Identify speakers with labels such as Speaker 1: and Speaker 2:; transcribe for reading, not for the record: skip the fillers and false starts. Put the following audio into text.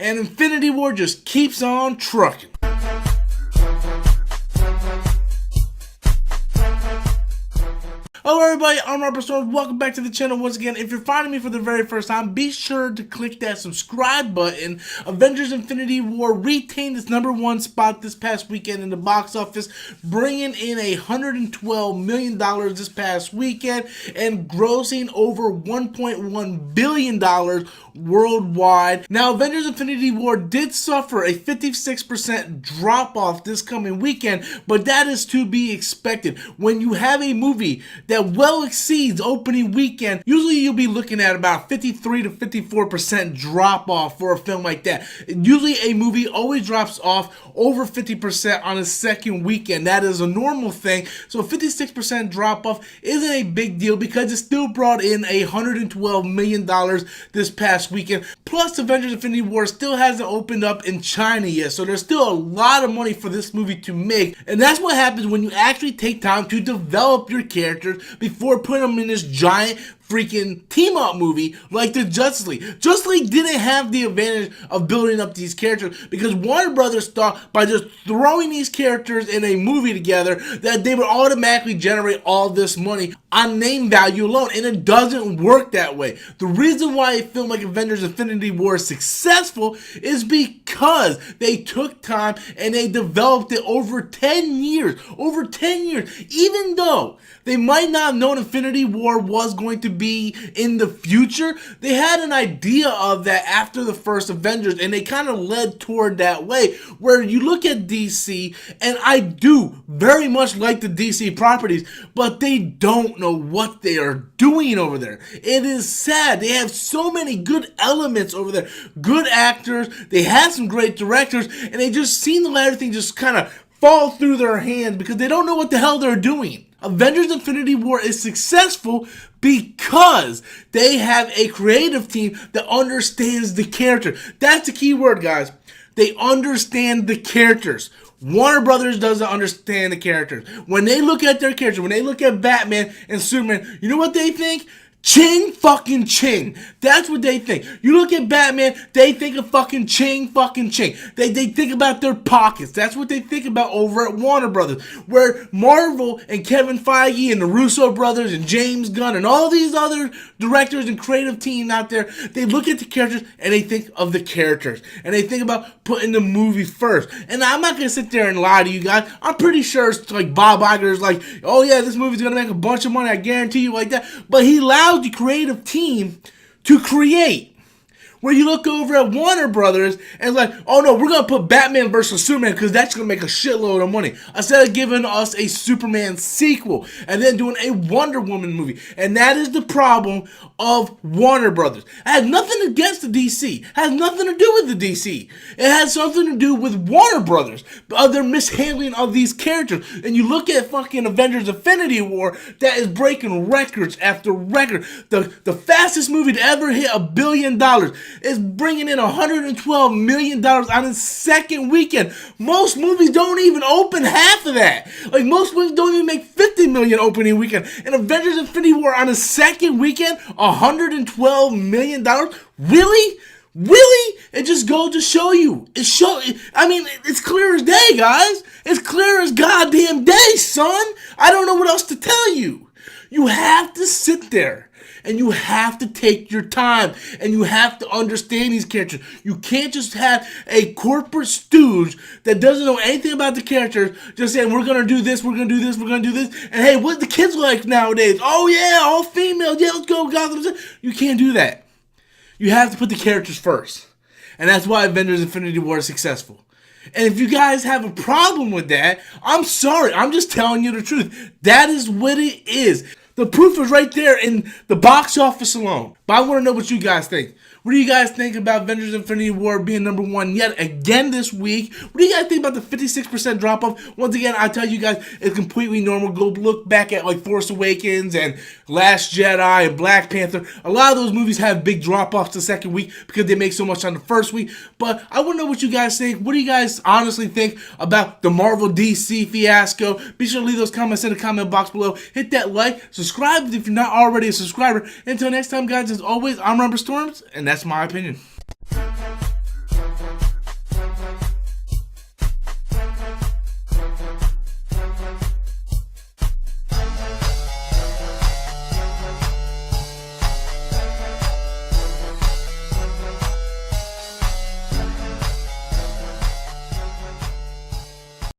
Speaker 1: and Infinity War just keeps on trucking. Hello everybody, I'm Robert Storms. Welcome back to the channel once again. If you're finding me for the very first time, be sure to click that subscribe button. Avengers Infinity War retained its #1 spot this past weekend in the box office, bringing in $112 million this past weekend and grossing over $1.1 billion worldwide. Now, Avengers Infinity War did suffer a 56% drop-off this coming weekend, but that is to be expected. When you have a movie that well exceeds opening weekend, usually you'll be looking at about 53 to 54% drop off for a film like that. Usually a movie always drops off over 50% on a second weekend. That is a normal thing. So 56% drop off isn't a big deal because it still brought in $112 million this past weekend. Plus, Avengers Infinity War still hasn't opened up in China yet, so there's still a lot of money for this movie to make. And that's what happens when you actually take time to develop your characters before putting them in this giant freaking team-up movie like the Justice League. Justice League didn't have the advantage of building up these characters because Warner Brothers thought by just throwing these characters in a movie together that they would automatically generate all this money on name value alone, and it doesn't work that way. The reason why a film like Avengers Infinity War is successful is because they took time and they developed it over 10 years. Over 10 years. Even though they might not have known Infinity War was going to be in the future, they had an idea of that after the first Avengers, and they kind of led toward that way. Where you look at DC, and I do very much like the DC properties, but they don't know what they are doing over there. It is sad. They have so many good elements over there, good actors, they have some great directors, and they just seem to let everything just kind of fall through their hands because they don't know what the hell they're doing. Avengers Infinity War is successful because they have a creative team that understands the character. That's the key word, guys. They understand the characters. Warner Brothers doesn't understand the characters. When they look at their characters, when they look at Batman and Superman, you know what they think? Ching fucking ching. That's what they think. You look at Batman, they think of fucking ching fucking ching. They think about their pockets. That's what they think about over at Warner Brothers. Where Marvel and Kevin Feige and the Russo brothers and James Gunn and all these other directors and creative team out there, they look at the characters and they think of the characters. And they think about putting the movie first. And I'm not going to sit there and lie to you guys. I'm pretty sure it's like Bob Iger's like, oh yeah, this movie's going to make a bunch of money. I guarantee you like that. But he allowed the creative team to create. Where you look over at Warner Brothers and it's like, oh no, we're going to put Batman versus Superman because that's going to make a shitload of money. Instead of giving us a Superman sequel and then doing a Wonder Woman movie. And that is the problem of Warner Brothers. It has nothing against the DC. It has nothing to do with the DC. It has something to do with Warner Brothers. Their mishandling of these characters. And you look at fucking Avengers Infinity War that is breaking records after record. The fastest movie to ever hit $1 billion. Is bringing in $112 million on its second weekend. Most movies don't even open half of that. Like, most movies don't even make $50 million opening weekend. And Avengers Infinity War on its second weekend, $112 million? Really? Really? It just goes to show you. It's clear as day, guys. It's clear as goddamn day, son. I don't know what else to tell you. You have to sit there. And you have to take your time. And you have to understand these characters. You can't just have a corporate stooge that doesn't know anything about the characters just saying, we're going to do this, we're going to do this, we're going to do this. And hey, what the kids like nowadays? Oh yeah, all females. Yeah, let's go Gotham. You can't do that. You have to put the characters first. And that's why Avengers Infinity War is successful. And if you guys have a problem with that, I'm sorry. I'm just telling you the truth. That is what it is. The proof is right there in the box office alone. But I want to know what you guys think. What do you guys think about Avengers Infinity War being #1 yet again this week? What do you guys think about the 56% drop-off? Once again, I tell you guys, it's completely normal. Go look back at like Force Awakens and Last Jedi and Black Panther. A lot of those movies have big drop-offs the second week because they make so much on the first week. But I want to know what you guys think. What do you guys honestly think about the Marvel DC fiasco? Be sure to leave those comments in the comment box below. Hit that like, subscribe if you're not already a subscriber. Until next time, guys, as always, I'm Robert Storms, and that's my opinion.